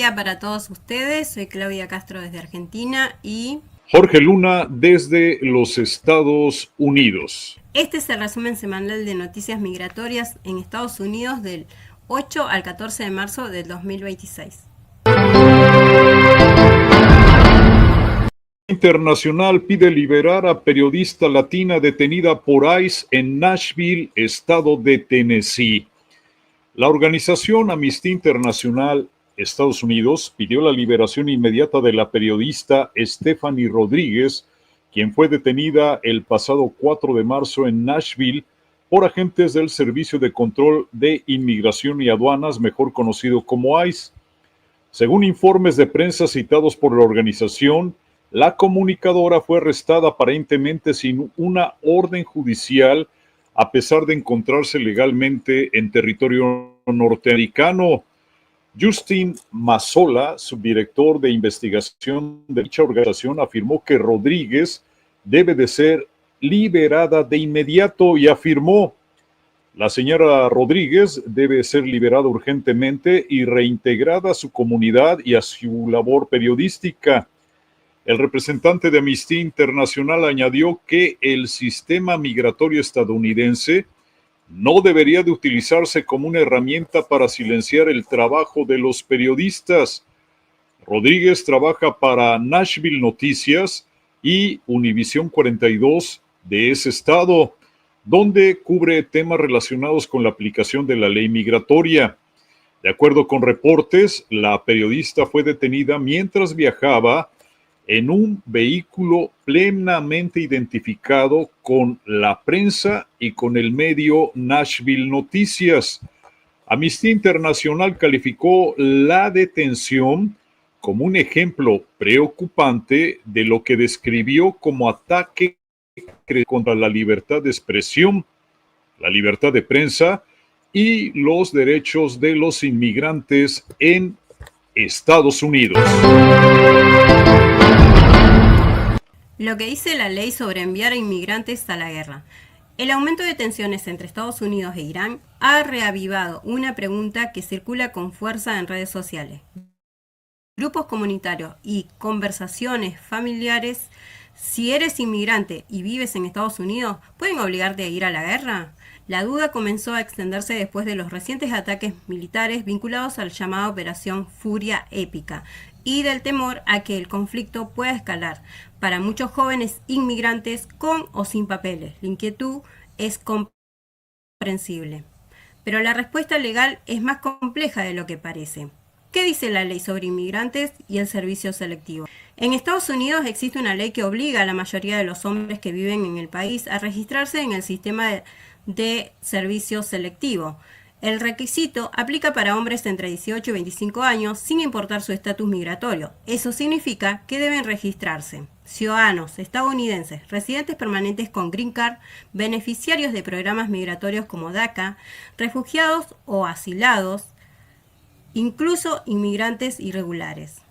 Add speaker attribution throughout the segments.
Speaker 1: día para todos ustedes. Soy Claudia Castro desde Argentina y
Speaker 2: Jorge Luna desde los Estados Unidos.
Speaker 1: este es el resumen semanal de noticias migratorias en Estados Unidos del 8 al 14 de marzo del 2026.
Speaker 2: Internacional pide liberar a periodista latina detenida por ICE en Nashville, estado de Tennessee. La organización Amnistía Internacional Estados Unidos pidió la liberación inmediata de la periodista Stephanie Rodríguez, quien fue detenida el pasado 4 de marzo en Nashville por agentes del Servicio de Control de Inmigración y Aduanas, mejor conocido como ICE. Según informes de prensa citados por la organización, la comunicadora fue arrestada aparentemente sin una orden judicial, a pesar de encontrarse legalmente en territorio norteamericano. Justin Mazzola, subdirector de investigación de dicha organización, afirmó que Rodríguez debe de ser liberada de inmediato y afirmó: la señora Rodríguez debe ser liberada urgentemente y reintegrada a su comunidad y a su labor periodística. El representante de Amnistía Internacional añadió que el sistema migratorio estadounidense no debería de utilizarse como una herramienta para silenciar el trabajo de los periodistas. Rodríguez trabaja para Nashville Noticias y Univisión 42 de ese estado, donde cubre temas relacionados con la aplicación de la ley migratoria. De acuerdo con reportes, la periodista fue detenida mientras viajaba en un vehículo plenamente identificado con la prensa y con el medio Nashville Noticias. Amnistía Internacional calificó la detención como un ejemplo preocupante de lo que describió como ataque contra la libertad de expresión, la libertad de prensa y los derechos de los inmigrantes en Estados Unidos.
Speaker 1: Lo que dice la ley sobre enviar a inmigrantes a la guerra. El aumento de tensiones entre Estados Unidos e Irán ha reavivado una pregunta que circula con fuerza en redes sociales. Grupos comunitarios y conversaciones familiares: si eres inmigrante y vives en Estados Unidos, ¿pueden obligarte a ir a la guerra? La duda comenzó a extenderse después de los recientes ataques militares vinculados al llamado Operación Furia Épica y del temor a que el conflicto pueda escalar para muchos jóvenes inmigrantes con o sin papeles. La inquietud es comprensible, pero la respuesta legal es más compleja de lo que parece. ¿Qué dice la ley sobre inmigrantes y el servicio selectivo? En Estados Unidos existe una ley que obliga a la mayoría de los hombres que viven en el país a registrarse en el sistema de servicio selectivo. El requisito aplica para hombres entre 18 y 25 años sin importar su estatus migratorio. Eso significa que deben registrarse ciudadanos estadounidenses, residentes permanentes con Green Card, beneficiarios de programas migratorios como DACA, refugiados o asilados, incluso inmigrantes irregulares.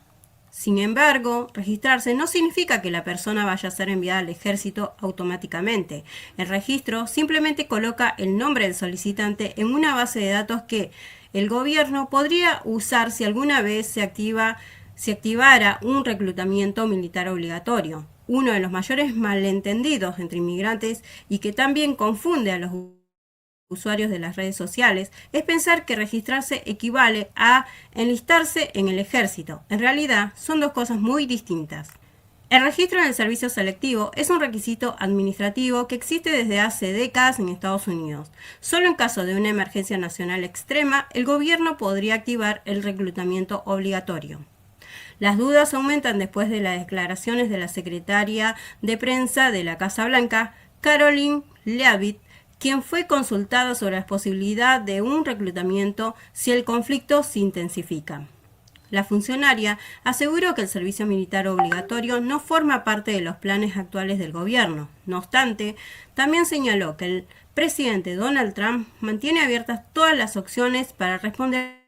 Speaker 1: Sin embargo, registrarse no significa que la persona vaya a ser enviada al ejército automáticamente. El registro simplemente coloca el nombre del solicitante en una base de datos que el gobierno podría usar si alguna vez se activara un reclutamiento militar obligatorio. Uno de los mayores malentendidos entre inmigrantes y que también confunde a los usuarios de las redes sociales es pensar que registrarse equivale a enlistarse en el ejército. En realidad, son dos cosas muy distintas. El registro en el servicio selectivo es un requisito administrativo que existe desde hace décadas en Estados Unidos. Solo en caso de una emergencia nacional extrema, el gobierno podría activar el reclutamiento obligatorio. Las dudas aumentan después de las declaraciones de la secretaria de prensa de la Casa Blanca, Karoline Leavitt, quien fue consultada sobre la posibilidad de un reclutamiento si el conflicto se intensifica. La funcionaria aseguró que el servicio militar obligatorio no forma parte de los planes actuales del gobierno. No obstante, también señaló que el presidente Donald Trump mantiene abiertas todas las opciones para responder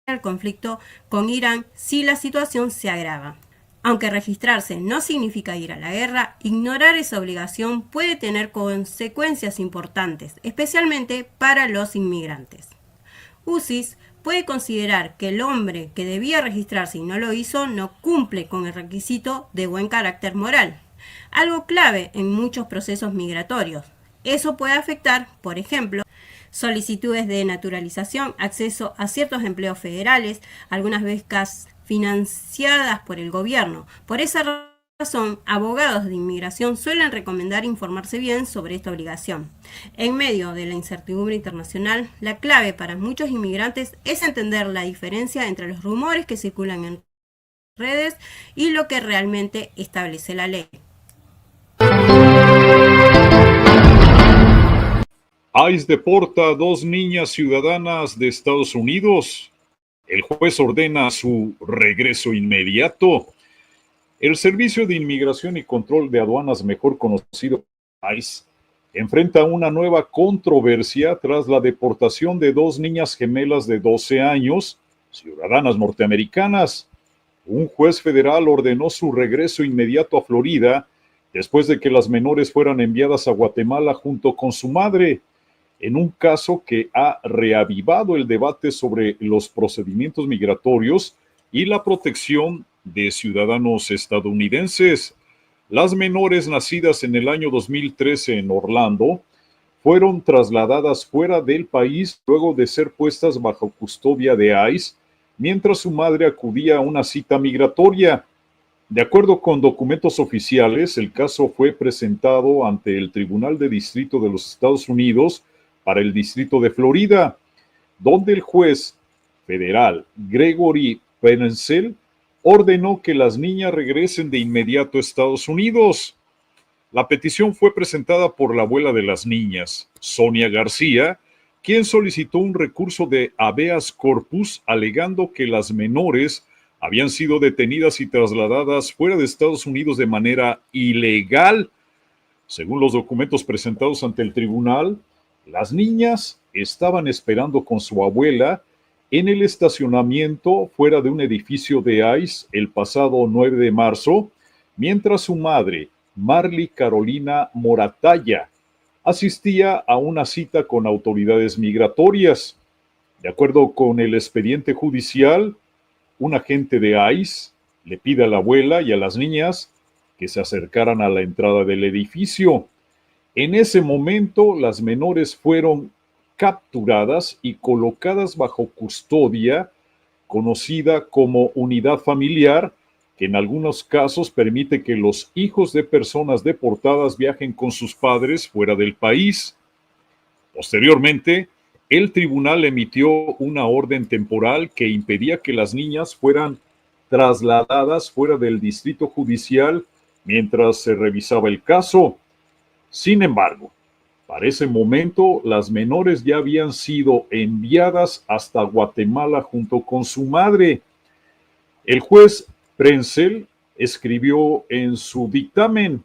Speaker 1: al conflicto con Irán si la situación se agrava. Aunque registrarse no significa ir a la guerra, ignorar esa obligación puede tener consecuencias importantes, especialmente para los inmigrantes. UCIS puede considerar que el hombre que debía registrarse y no lo hizo no cumple con el requisito de buen carácter moral, algo clave en muchos procesos migratorios. Eso puede afectar, por ejemplo, solicitudes de naturalización, acceso a ciertos empleos federales, algunas becas financiadas por el gobierno. Por esa razón, abogados de inmigración suelen recomendar informarse bien sobre esta obligación. En medio de la incertidumbre internacional, la clave para muchos inmigrantes es entender la diferencia entre los rumores que circulan en redes y lo que realmente establece la ley.
Speaker 2: ICE deporta a 2 niñas ciudadanas de Estados Unidos. El juez ordena su regreso inmediato. El Servicio de Inmigración y Control de Aduanas, mejor conocido como ICE, enfrenta una nueva controversia tras la deportación de 2 niñas gemelas de 12 años, ciudadanas norteamericanas. Un juez federal ordenó su regreso inmediato a Florida después de que las menores fueran enviadas a Guatemala junto con su madre, en un caso que ha reavivado el debate sobre los procedimientos migratorios y la protección de ciudadanos estadounidenses. Las menores nacidas en el año 2013 en Orlando fueron trasladadas fuera del país luego de ser puestas bajo custodia de ICE, mientras su madre acudía a una cita migratoria. De acuerdo con documentos oficiales, el caso fue presentado ante el Tribunal de Distrito de los Estados Unidos para el Distrito de Florida, donde el juez federal Gregory Pencil ordenó que las niñas regresen de inmediato a Estados Unidos. La petición fue presentada por la abuela de las niñas, Sonia García, quien solicitó un recurso de habeas corpus alegando que las menores habían sido detenidas y trasladadas fuera de Estados Unidos de manera ilegal. Según los documentos presentados ante el tribunal, las niñas estaban esperando con su abuela en el estacionamiento fuera de un edificio de ICE el pasado 9 de marzo, mientras su madre, Marly Carolina Moratalla, asistía a una cita con autoridades migratorias. De acuerdo con el expediente judicial, un agente de ICE le pide a la abuela y a las niñas que se acercaran a la entrada del edificio. En ese momento, las menores fueron capturadas y colocadas bajo custodia, conocida como unidad familiar, que en algunos casos permite que los hijos de personas deportadas viajen con sus padres fuera del país. Posteriormente, el tribunal emitió una orden temporal que impedía que las niñas fueran trasladadas fuera del distrito judicial mientras se revisaba el caso. Sin embargo, para ese momento, las menores ya habían sido enviadas hasta Guatemala junto con su madre. El juez Prencel escribió en su dictamen: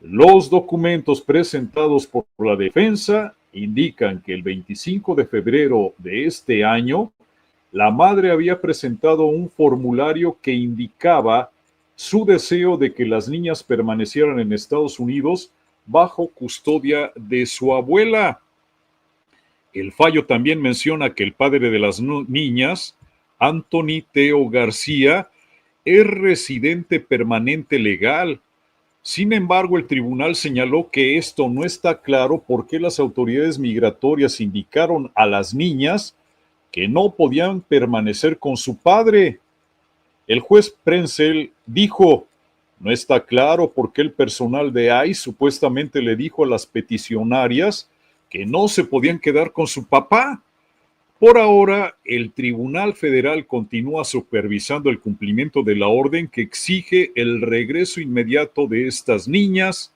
Speaker 2: los documentos presentados por la defensa indican que el 25 de febrero de este año, la madre había presentado un formulario que indicaba su deseo de que las niñas permanecieran en Estados Unidos bajo custodia de su abuela. El fallo también menciona que el padre de las niñas, Anthony Teo García, es residente permanente legal. Sin embargo, el tribunal señaló que esto no está claro porque las autoridades migratorias indicaron a las niñas que no podían permanecer con su padre. El juez Prencel dijo: no está claro por qué el personal de ICE supuestamente le dijo a las peticionarias que no se podían quedar con su papá. Por ahora, el Tribunal Federal continúa supervisando el cumplimiento de la orden que exige el regreso inmediato de estas niñas,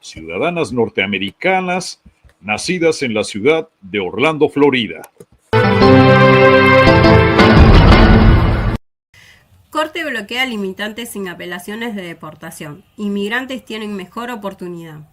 Speaker 2: ciudadanas norteamericanas, nacidas en la ciudad de Orlando, Florida.
Speaker 1: Corte bloquea limitantes sin apelaciones de deportación. Inmigrantes tienen mejor oportunidad.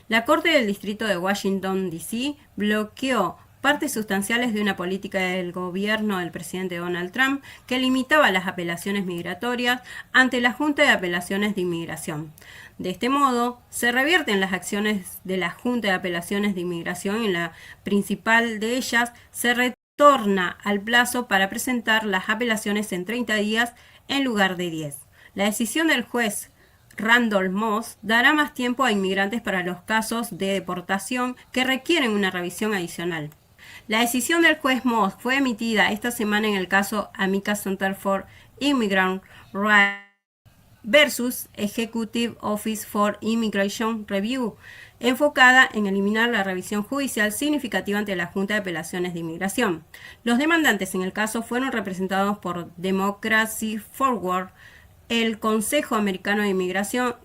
Speaker 1: La Corte del Distrito de Washington, D.C. bloqueó partes sustanciales de una política del gobierno del presidente Donald Trump que limitaba las apelaciones migratorias ante la Junta de Apelaciones de Inmigración. De este modo, se revierten las acciones de la Junta de Apelaciones de Inmigración y la principal de ellas se torna al plazo para presentar las apelaciones en 30 días en lugar de 10. La decisión del juez Randolph Moss dará más tiempo a inmigrantes para los casos de deportación que requieren una revisión adicional. La decisión del juez Moss fue emitida esta semana en el caso Amica Center for Immigrant Rights versus Executive Office for Immigration Review, enfocada en eliminar la revisión judicial significativa ante la Junta de Apelaciones de Inmigración. Los demandantes en el caso fueron representados por Democracy Forward, el Consejo Americano de Inmigración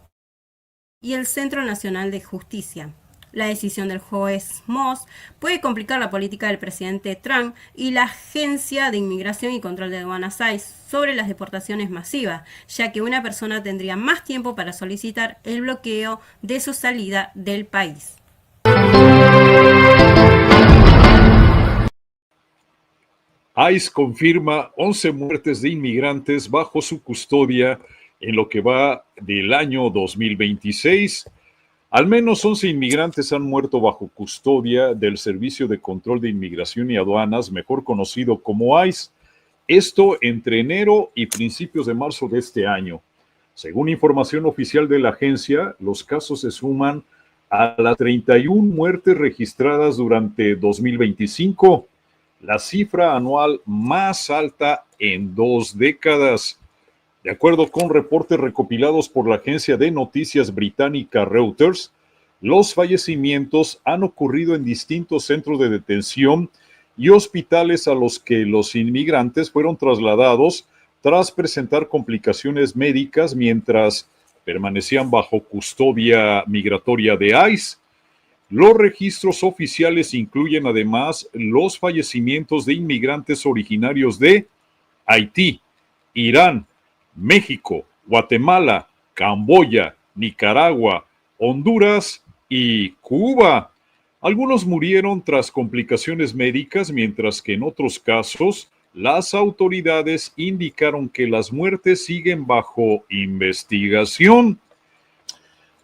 Speaker 1: y el Centro Nacional de Justicia. La decisión del juez Moss puede complicar la política del presidente Trump y la Agencia de Inmigración y Control de Aduanas ICE sobre las deportaciones masivas, ya que una persona tendría más tiempo para solicitar el bloqueo de su salida del país.
Speaker 2: ICE confirma 11 muertes de inmigrantes bajo su custodia en lo que va del año 2026. Al menos 11 inmigrantes han muerto bajo custodia del Servicio de Control de Inmigración y Aduanas, mejor conocido como ICE. Esto entre enero y principios de marzo de este año. Según información oficial de la agencia, los casos se suman a las 31 muertes registradas durante 2025, la cifra anual más alta en 2 décadas. De acuerdo con reportes recopilados por la agencia de noticias británica Reuters, los fallecimientos han ocurrido en distintos centros de detención y hospitales a los que los inmigrantes fueron trasladados tras presentar complicaciones médicas mientras permanecían bajo custodia migratoria de ICE. Los registros oficiales incluyen además los fallecimientos de inmigrantes originarios de Haití, Irán, México, Guatemala, Camboya, Nicaragua, Honduras y Cuba. Algunos murieron tras complicaciones médicas, mientras que en otros casos las autoridades indicaron que las muertes siguen bajo investigación.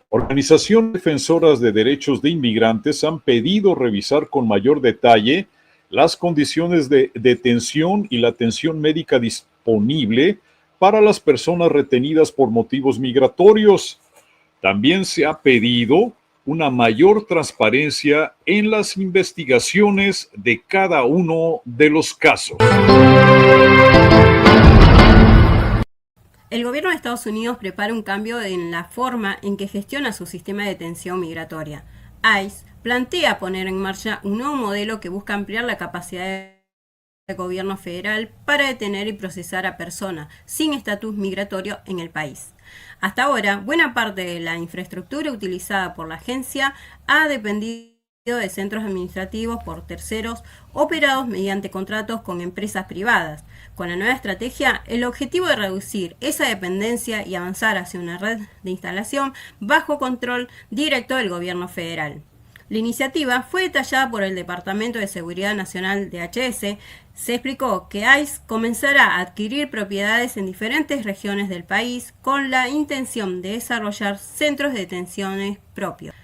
Speaker 2: Organizaciones defensoras de derechos de inmigrantes han pedido revisar con mayor detalle las condiciones de detención y la atención médica disponible para las personas retenidas por motivos migratorios. También se ha pedido una mayor transparencia en las investigaciones de cada uno de los casos.
Speaker 1: El gobierno de Estados Unidos prepara un cambio en la forma en que gestiona su sistema de detención migratoria. ICE plantea poner en marcha un nuevo modelo que busca ampliar la capacidad del gobierno federal para detener y procesar a personas sin estatus migratorio en el país. Hasta ahora, buena parte de la infraestructura utilizada por la agencia ha dependido de centros administrativos por terceros operados mediante contratos con empresas privadas. Con la nueva estrategia, el objetivo es reducir esa dependencia y avanzar hacia una red de instalación bajo control directo del gobierno federal. La iniciativa fue detallada por el Departamento de Seguridad Nacional DHS. Se explicó que ICE comenzará a adquirir propiedades en diferentes regiones del país con la intención de desarrollar centros de detenciones propios.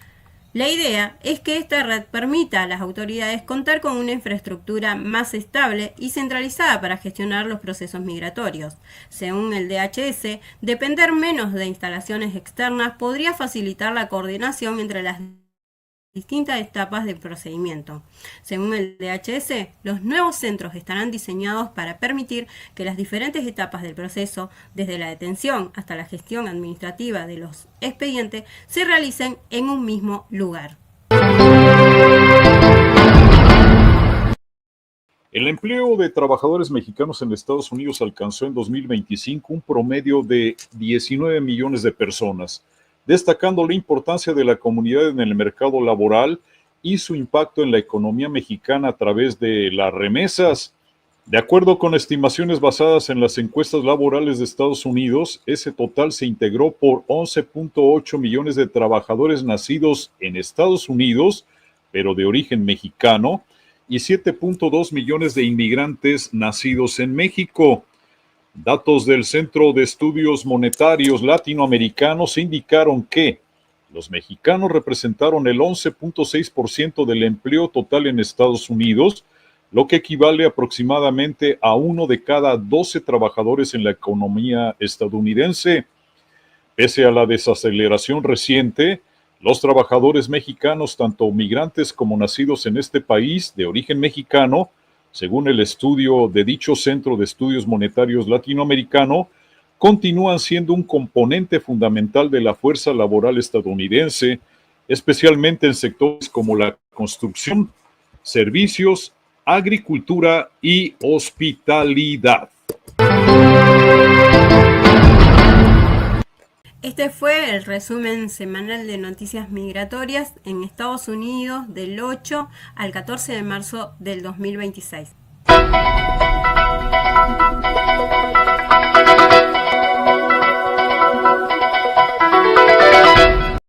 Speaker 1: La idea es que esta red permita a las autoridades contar con una infraestructura más estable y centralizada para gestionar los procesos migratorios. Según el DHS, depender menos de instalaciones externas podría facilitar la coordinación entre las distintas etapas del procedimiento. Según el DHS, los nuevos centros estarán diseñados para permitir que las diferentes etapas del proceso, desde la detención hasta la gestión administrativa de los expedientes, se realicen en un mismo lugar.
Speaker 2: El empleo de trabajadores mexicanos en Estados Unidos alcanzó en 2025 un promedio de 19 millones de personas, destacando la importancia de la comunidad en el mercado laboral y su impacto en la economía mexicana a través de las remesas. De acuerdo con estimaciones basadas en las encuestas laborales de Estados Unidos, ese total se integró por 11.8 millones de trabajadores nacidos en Estados Unidos, pero de origen mexicano, y 7.2 millones de inmigrantes nacidos en México. Datos del Centro de Estudios Monetarios Latinoamericanos indicaron que los mexicanos representaron el 11.6% del empleo total en Estados Unidos, lo que equivale aproximadamente a 1 de cada 12 trabajadores en la economía estadounidense. Pese a la desaceleración reciente, los trabajadores mexicanos, tanto migrantes como nacidos en este país de origen mexicano, según el estudio de dicho Centro de Estudios Monetarios Latinoamericano, continúan siendo un componente fundamental de la fuerza laboral estadounidense, especialmente en sectores como la construcción, servicios, agricultura y hospitalidad.
Speaker 1: Este fue el resumen semanal de noticias migratorias en Estados Unidos del 8 al 14 de marzo del 2026.